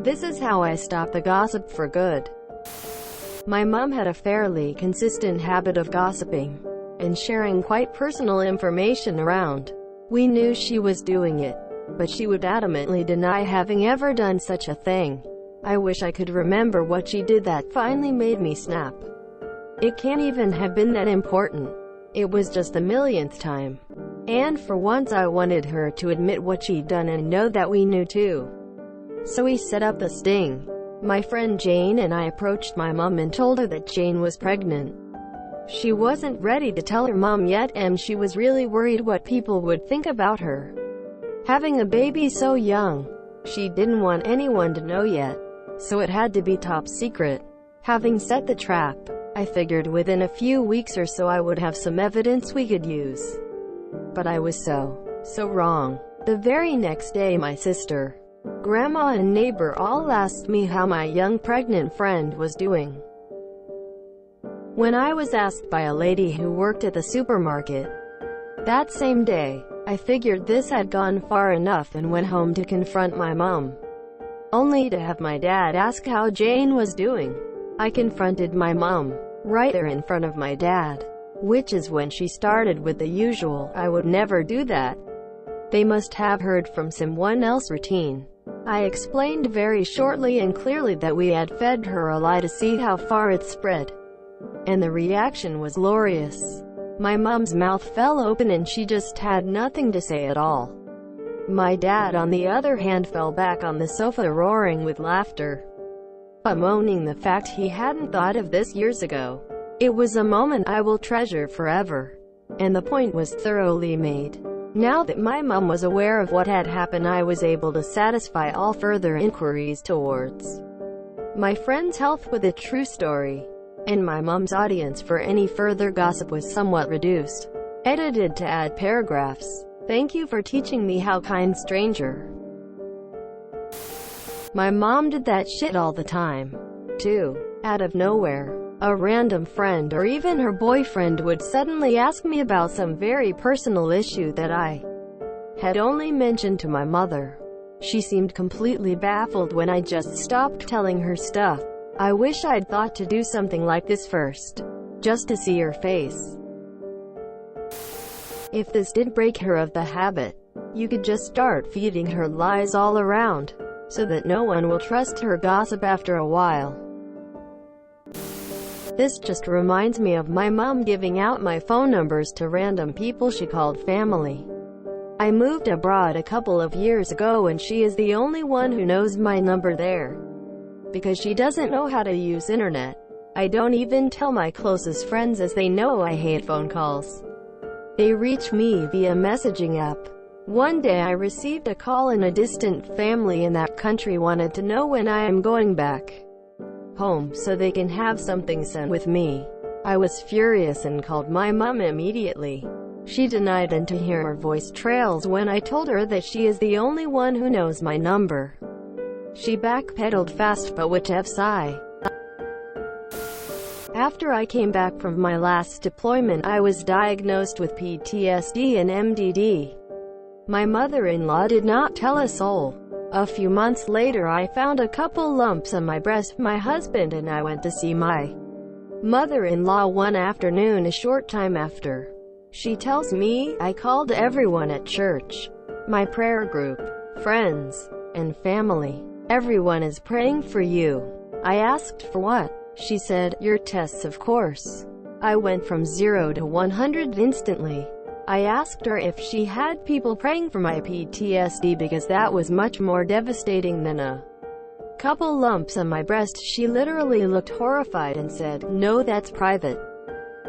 This is how I stopped the gossip for good. My mom had a fairly consistent habit of gossiping and sharing quite personal information around. We knew she was doing it, but she would adamantly deny having ever done such a thing. I wish I could remember what she did that finally made me snap. It can't even have been that important. It was just the millionth time. And for once I wanted her to admit what she'd done and know that we knew too. So we set up the sting. My friend Jane and I approached my mom and told her that Jane was pregnant. She wasn't ready to tell her mom yet, and she was really worried what people would think about her having a baby so young. She didn't want anyone to know yet, so it had to be top secret. Having set the trap, I figured within a few weeks or so I would have some evidence we could use. But I was so wrong. The very next day my sister, grandma and neighbor all asked me how my young pregnant friend was doing. When I was asked by a lady who worked at the supermarket that same day, I figured this had gone far enough and went home to confront my mom, only to have my dad ask how Jane was doing. I confronted my mom right there in front of my dad, which is when she started with the usual, "I would never do that. They must have heard from someone else" routine. I explained very shortly and clearly that we had fed her a lie to see how far it spread. And the reaction was glorious. My mom's mouth fell open and she just had nothing to say at all. My dad, on the other hand, fell back on the sofa roaring with laughter, bemoaning the fact he hadn't thought of this years ago. It was a moment I will treasure forever. And the point was thoroughly made. Now that my mom was aware of what had happened, I was able to satisfy all further inquiries towards my friend's health with a true story. And my mom's audience for any further gossip was somewhat reduced. Edited to add paragraphs. Thank you for teaching me how kind stranger. My mom did that shit all the time, too. Out of nowhere, a random friend or even her boyfriend would suddenly ask me about some very personal issue that I had only mentioned to my mother. She seemed completely baffled when I just stopped telling her stuff. I wish I'd thought to do something like this first, just to see her face. If this did break her of the habit, you could just start feeding her lies all around, so that no one will trust her gossip after a while. This just reminds me of my mom giving out my phone numbers to random people she called family. I moved abroad a couple of years ago and she is the only one who knows my number there, because she doesn't know how to use internet. I don't even tell my closest friends, as they know I hate phone calls. They reach me via messaging app. One day I received a call, and a distant family in that country wanted to know when I am going back home so they can have something sent with me. I was furious and called my mom immediately. She denied, and to hear her voice trails when I told her that she is the only one who knows my number, she backpedaled fast, but whichevs I. After I came back from my last deployment, I was diagnosed with PTSD and MDD. My mother-in-law did not tell a soul. A few months later, I found a couple lumps on my breast. My husband and I went to see my mother-in-law one afternoon a short time after. She tells me, "I called everyone at church, my prayer group, friends, and family. Everyone is praying for you." I asked for what. She said, "Your tests, of course." I went from 0 to 100 instantly. I asked her if she had people praying for my PTSD, because that was much more devastating than a couple lumps on my breast. She literally looked horrified and said, "No, that's private."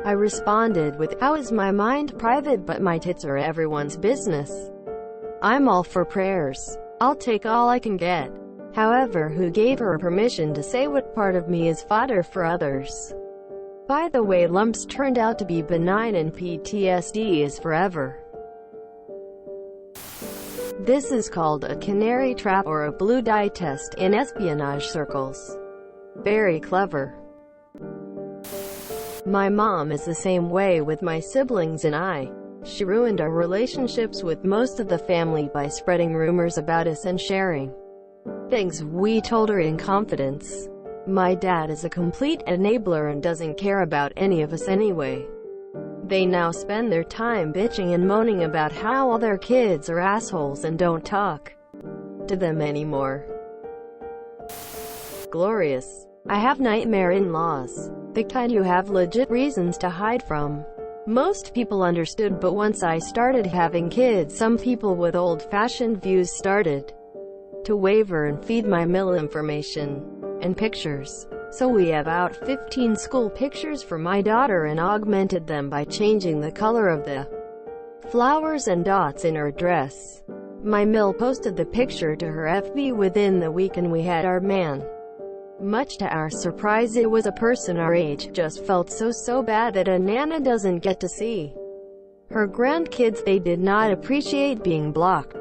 I responded with, "How is my mind private, but my tits are everyone's business? I'm all for prayers. I'll take all I can get." However, who gave her permission to say what part of me is fodder for others? By the way, lumps turned out to be benign and PTSD is forever. This is called a canary trap or a blue dye test in espionage circles. Very clever. My mom is the same way with my siblings and I. She ruined our relationships with most of the family by spreading rumors about us and sharing things we told her in confidence. My dad is a complete enabler and doesn't care about any of us anyway. They now spend their time bitching and moaning about how all their kids are assholes and don't talk to them anymore. Glorious. I have nightmare in-laws. The kind you have legit reasons to hide from. Most people understood, but once I started having kids, some people with old-fashioned views started to waver and feed my mill information and pictures. So we have out 15 school pictures for my daughter and augmented them by changing the color of the flowers and dots in her dress. My mill posted the picture to her FB within the week and we had our man. Much to our surprise, it was a person our age. Just felt so bad that a nana doesn't get to see her grandkids. They did not appreciate being blocked.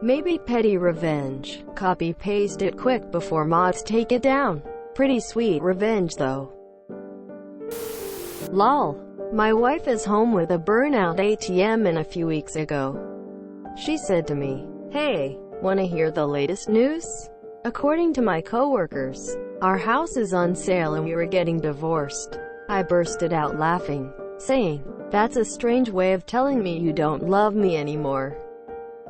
Maybe petty revenge. Copy-paste it quick before mods take it down. Pretty sweet revenge though. Lol. My wife is home with a burnout ATM and a few weeks ago, she said to me, "Hey, wanna hear the latest news? According to my coworkers, our house is on sale and we were getting divorced." I bursted out laughing, saying, "That's a strange way of telling me you don't love me anymore."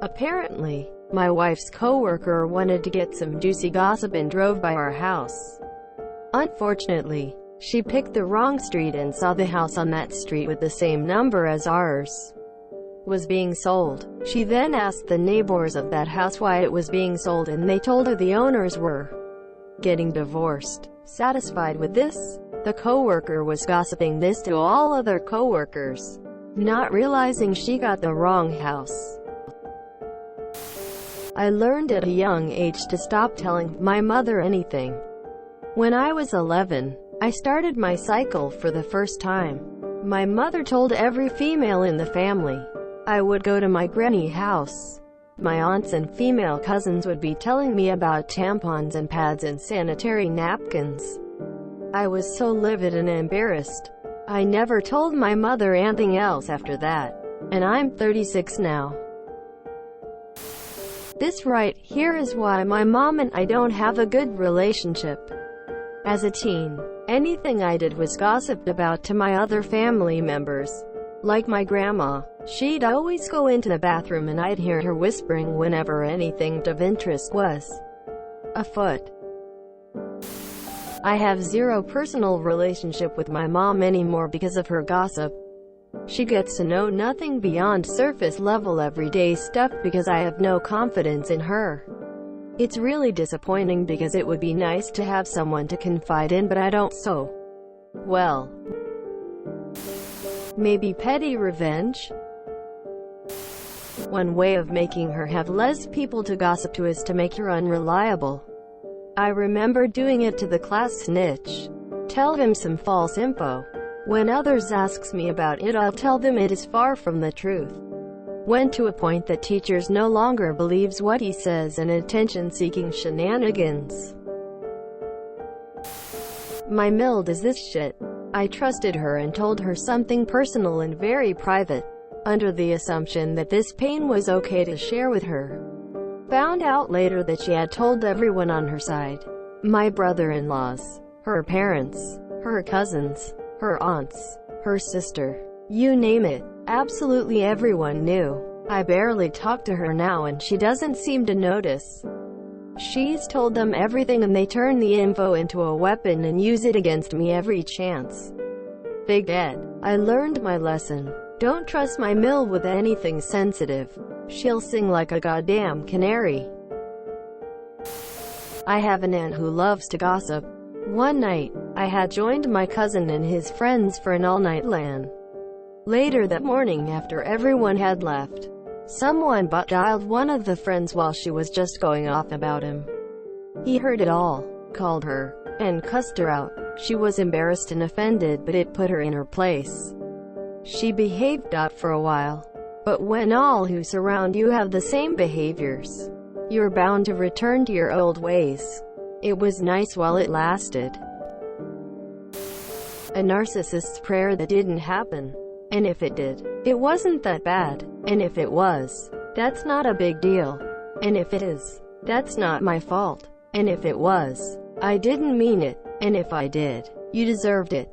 Apparently, my wife's coworker wanted to get some juicy gossip and drove by our house. Unfortunately, she picked the wrong street and saw the house on that street with the same number as ours was being sold. She then asked the neighbors of that house why it was being sold, and they told her the owners were getting divorced. Satisfied with this, the coworker was gossiping this to all other coworkers, not realizing she got the wrong house. I learned at a young age to stop telling my mother anything. When I was 11, I started my cycle for the first time. My mother told every female in the family. I would go to my granny house. My aunts and female cousins would be telling me about tampons and pads and sanitary napkins. I was so livid and embarrassed. I never told my mother anything else after that. And I'm 36 now. This right here is why my mom and I don't have a good relationship. As a teen, anything I did was gossiped about to my other family members. Like my grandma, she'd always go into the bathroom and I'd hear her whispering whenever anything of interest was afoot. I have zero personal relationship with my mom anymore because of her gossip. She gets to know nothing beyond surface level everyday stuff because I have no confidence in her. It's really disappointing because it would be nice to have someone to confide in, but I don't. So, well, maybe petty revenge? One way of making her have less people to gossip to is to make her unreliable. I remember doing it to the class snitch. Tell him some false info. When others asks me about it, I'll tell them it is far from the truth. Went to a point that teachers no longer believes what he says and attention-seeking shenanigans. My mill does this shit. I trusted her and told her something personal and very private, under the assumption that this pain was okay to share with her. Found out later that she had told everyone on her side. My brother-in-laws, her parents, her cousins, her aunts, her sister. You name it. Absolutely everyone knew. I barely talk to her now and she doesn't seem to notice. She's told them everything and they turn the info into a weapon and use it against me every chance they get. I learned my lesson. Don't trust my mill with anything sensitive. She'll sing like a goddamn canary. I have an aunt who loves to gossip. One night, I had joined my cousin and his friends for an all-night LAN. Later that morning, after everyone had left, someone dialed one of the friends while she was just going off about him. He heard it all, called her, and cussed her out. She was embarrassed and offended, but it put her in her place. She behaved out for a while. But when all who surround you have the same behaviors, you're bound to return to your old ways. It was nice while it lasted. A narcissist's prayer that didn't happen. And if it did, it wasn't that bad. And if it was, that's not a big deal. And if it is, That's not my fault. And if it was, I didn't mean it. And if I did, you deserved it.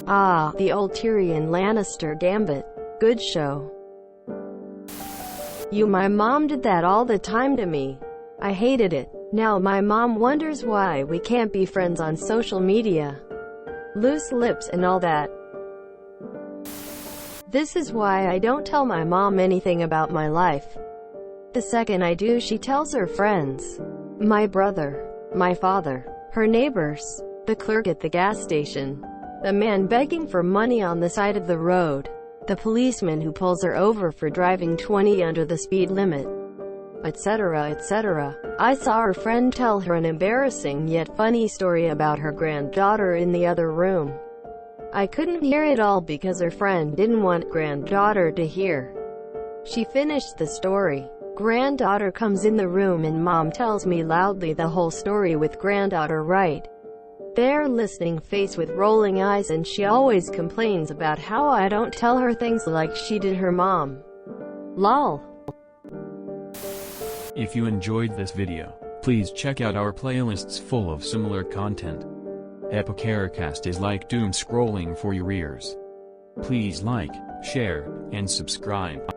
Ah, the old Tyrion Lannister gambit. Good show. My mom did that all the time to me. I hated it. Now my mom wonders why we can't be friends on social media. Loose lips and all that. This is why I don't tell my mom anything about my life. The second I do, she tells her friends. My brother, my father, her neighbors, the clerk at the gas station, the man begging for money on the side of the road, the policeman who pulls her over for driving 20 under the speed limit, etc., etc. I saw her friend tell her an embarrassing yet funny story about her granddaughter in the other room. I couldn't hear it all because her friend didn't want granddaughter to hear. She finished the story. Granddaughter comes in the room and mom tells me loudly the whole story with granddaughter right there listening, face with rolling eyes, and she always complains about how I don't tell her things like she did her mom. Lol. If you enjoyed this video, please check out our playlists full of similar content. Epicaricast is like doom scrolling for your ears. Please like, share, and subscribe.